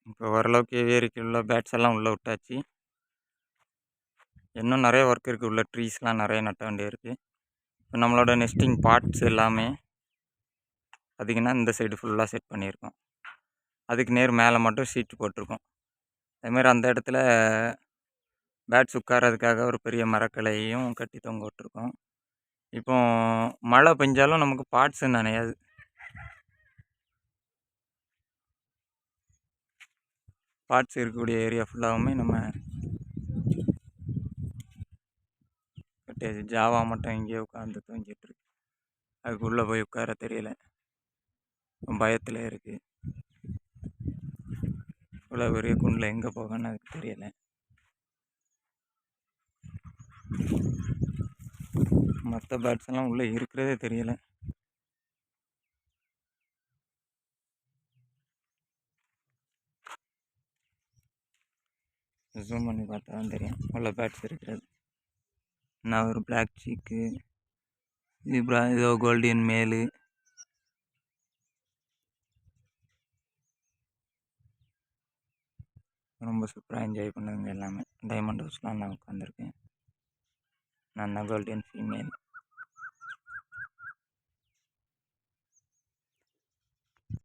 இப்போ ஓரளவுக்கு ஏரிக்கு உள்ள பேட்ஸ் எல்லாம் உள்ளே விட்டாச்சு. இன்னும் நிறைய ஒர்க் இருக்குது. உள்ள ட்ரீஸ்லாம் நிறைய நட்ட வேண்டியது இருக்குது. இப்போ நம்மளோட நெஸ்டிங் பார்ட்ஸ் எல்லாமே பார்த்திங்கன்னா இந்த சைடு ஃபுல்லாக செட் பண்ணியிருக்கோம். அதுக்கு நேர் மேலே மட்டும் ஷீட் போட்டிருக்கோம். அதுமாதிரி அந்த இடத்துல பேட்ஸ் உட்காரதுக்காக ஒரு பெரிய மரக்கிளையையும் கட்டி தொங்க விட்டுருக்கோம். இப்போ மழை பெஞ்சாலும் நமக்கு பார்ட்ஸு நனையாது. பார்ட்ஸ் இருக்கக்கூடிய ஏரியா ஃபுல்லாகவுமே நம்ம கட்டியாச்சு. ஜாவா மட்டும் இங்கேயே உட்காந்து தூங்கிட்டுருக்கு. அதுக்குள்ளே போய் உட்கார தெரியல, பயத்தில் இருக்குது. இவ்வளோ பெரிய குண்டில் எங்கே போகணும்னு அதுக்கு தெரியலை. மற்ற பேட்ஸ் எல்லாம் உள்ளே இருக்கிறதே தெரியலை. ஜூம் பண்ணி பார்த்தா தான் தெரியும் உள்ள பேட்ஸ் இருக்கிறது. நான் ஒரு பிளாக் சீக்கு, இதோ கோல்டியன் மேலு, ரொம்ப சூப்பராக என்ஜாய் பண்ணுதுங்க எல்லாமே. டைமண்ட் ஹவுஸ்லாம் நான் உட்காந்துருக்கேன். நான் தான் கோல்டியன் ஃபீமேல்.